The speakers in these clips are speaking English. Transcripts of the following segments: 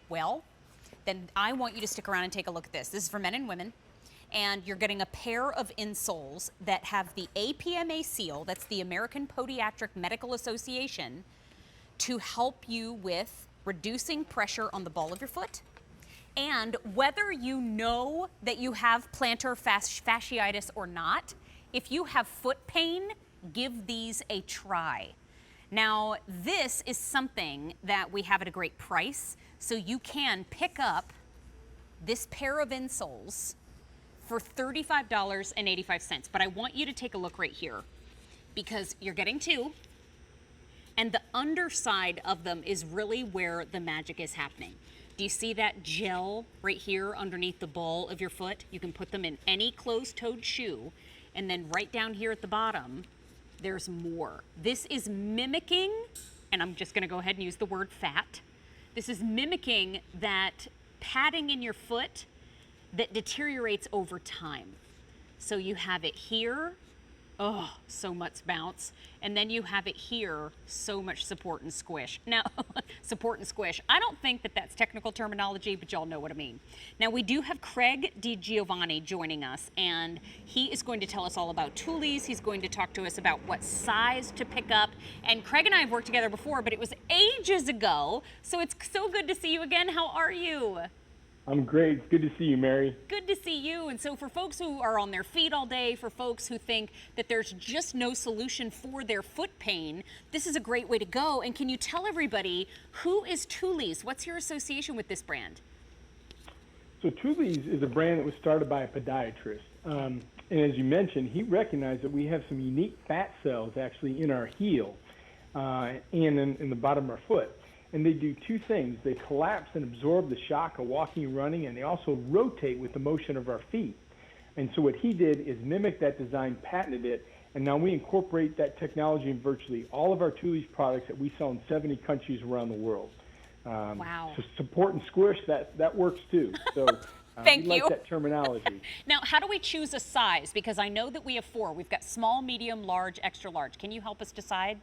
well, then I want you to stick around and take a look at this. This is for men and women. And you're getting a pair of insoles that have the APMA seal, that's the American Podiatric Medical Association, to help you with reducing pressure on the ball of your foot. And whether you know that you have plantar fasciitis or not, if you have foot pain, give these a try. Now, this is something that we have at a great price, so you can pick up this pair of insoles for $35.85. But I want you to take a look right here, because you're getting two, and the underside of them is really where the magic is happening. Do you see that gel right here underneath the ball of your foot? You can put them in any closed-toed shoe, and then right down here at the bottom, there's more. This is mimicking, and I'm just gonna go ahead and use the word fat. This is mimicking that padding in your foot that deteriorates over time. So you have it here, oh, so much bounce. And then you have it here, so much support and squish. Now, support and squish. I don't think that that's technical terminology, but y'all know what I mean. Now, we do have Craig DiGiovanni joining us, and he is going to tell us all about Tuli's. He's going to talk to us about what size to pick up. And Craig and I have worked together before, but it was ages ago. So it's so good to see you again. How are you? I'm great. It's good to see you, Mary. Good to see you. And so for folks who are on their feet all day, for folks who think that there's just no solution for their foot pain, this is a great way to go. And can you tell everybody, who is Tuli's? What's your association with this brand? So Tuli's is a brand that was started by a podiatrist. And as you mentioned, he recognized that we have some unique fat cells actually in our heel and in the bottom of our foot. And they do two things. They collapse and absorb the shock of walking and running, and they also rotate with the motion of our feet. And so what he did is mimic that design, patented it, and now we incorporate that technology in virtually all of our Tuli's products that we sell in 70 countries around the world. Wow. So support and squish, that works too. So Thank we you. like that terminology. Now, how do we choose a size? Because I know that we have four. We've got small, medium, large, extra large. Can you help us decide?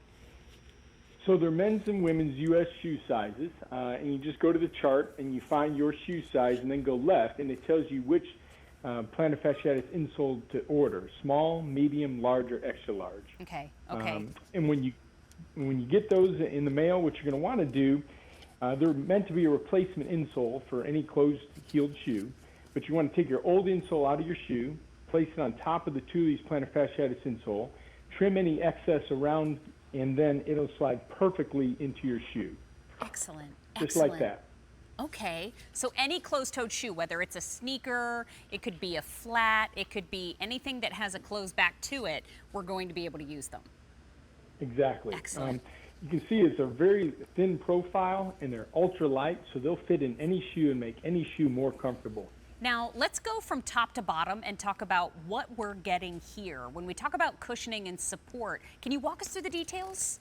So they're men's and women's U.S. shoe sizes, and you just go to the chart and you find your shoe size and then go left, and it tells you which plantar fasciitis insole to order: small, medium, large, or extra large. Okay. Okay. And when you get those in the mail, what you're going to want to do, they're meant to be a replacement insole for any closed-heeled shoe, but you want to take your old insole out of your shoe, place it on top of the Tuli's plantar fasciitis insole, trim any excess around, and then it'll slide perfectly into your shoe. Excellent. Just like that. Okay, so any closed-toed shoe, whether it's a sneaker, it could be a flat, it could be anything that has a closed back to it, we're going to be able to use them. Exactly. Excellent. You can see it's a very thin profile, and they're ultra light, so they'll fit in any shoe and make any shoe more comfortable. Now, let's go from top to bottom and talk about what we're getting here. When we talk about cushioning and support, can you walk us through the details?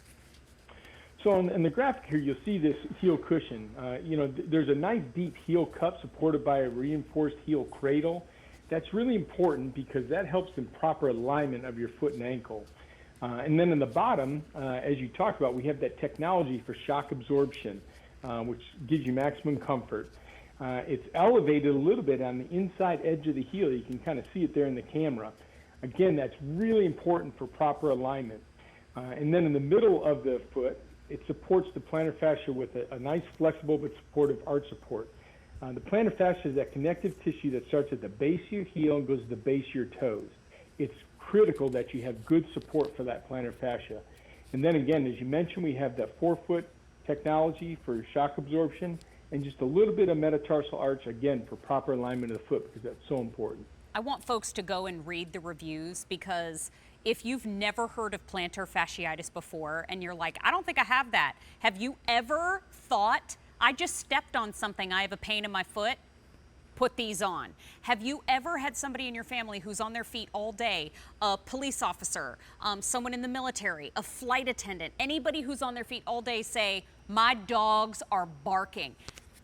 So in the graphic here, you'll see this heel cushion. There's a nice deep heel cup supported by a reinforced heel cradle. That's really important because that helps in proper alignment of your foot and ankle. And then in the bottom, as you talked about, we have that technology for shock absorption, which gives you maximum comfort. It's elevated a little bit on the inside edge of the heel. You can kind of see it there in the camera. Again, that's really important for proper alignment. And then in the middle of the foot, it supports the plantar fascia with a nice flexible but supportive arch support. The plantar fascia is that connective tissue that starts at the base of your heel and goes to the base of your toes. It's critical that you have good support for that plantar fascia. And then again, as you mentioned, we have that forefoot technology for shock absorption, and just a little bit of metatarsal arch, again, for proper alignment of the foot, because that's so important. I want folks to go and read the reviews, because if you've never heard of plantar fasciitis before and you're like, I don't think I have that. Have you ever thought, I just stepped on something, I have a pain in my foot? Put these on. Have you ever had somebody in your family who's on their feet all day, a police officer, someone in the military, a flight attendant, anybody who's on their feet all day say, my dogs are barking?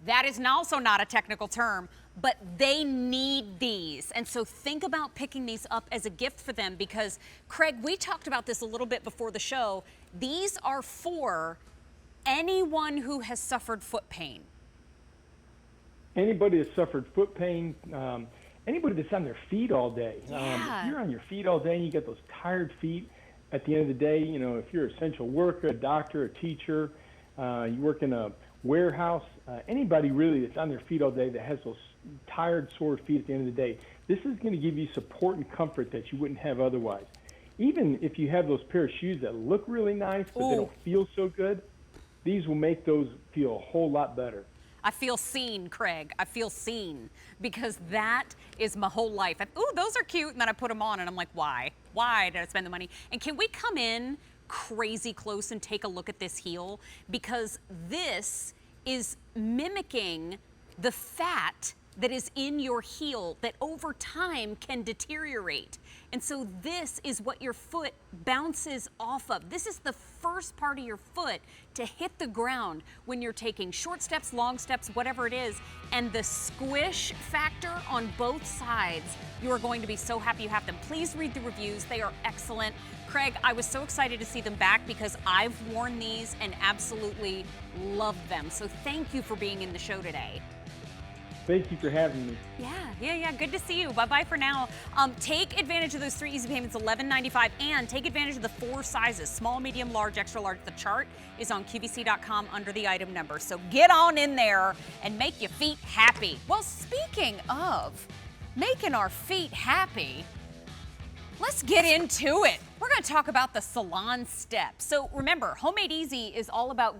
That is also not a technical term, but they need these. And so think about picking these up as a gift for them, because Craig, we talked about this a little bit before the show. These are for anyone who has suffered foot pain. anybody that suffered foot pain, anybody that's on their feet all day. Yeah. If you're on your feet all day and you get those tired feet at the end of the day, if you're an essential worker, a doctor, a teacher, you work in a warehouse, anybody really that's on their feet all day that has those tired, sore feet at the end of the day, this is going to give you support and comfort that you wouldn't have otherwise. Even if you have those pair of shoes that look really nice, but they don't feel so good, these will make those feel a whole lot better. I feel seen, Craig. I feel seen because that is my whole life. Ooh, those are cute. And then I put them on and I'm like, why? Why did I spend the money? And can we come in crazy close and take a look at this heel? Because this is mimicking the fat that is in your heel that over time can deteriorate. And so this is what your foot bounces off of. This is the first part of your foot to hit the ground when you're taking short steps, long steps, whatever it is. And the squish factor on both sides, you are going to be so happy you have them. Please read the reviews. They are excellent. Craig, I was so excited to see them back because I've worn these and absolutely loved them. So thank you for being in the show today. Thank you for having me. Yeah. Good to see you. Bye-bye for now. Take advantage of those 3 easy payments, $11.95, and take advantage of the 4 sizes, small, medium, large, extra large. The chart is on QVC.com under the item number. So get on in there and make your feet happy. Well, speaking of making our feet happy, let's get into it. We're going to talk about the salon step. So remember, Homemade Easy is all about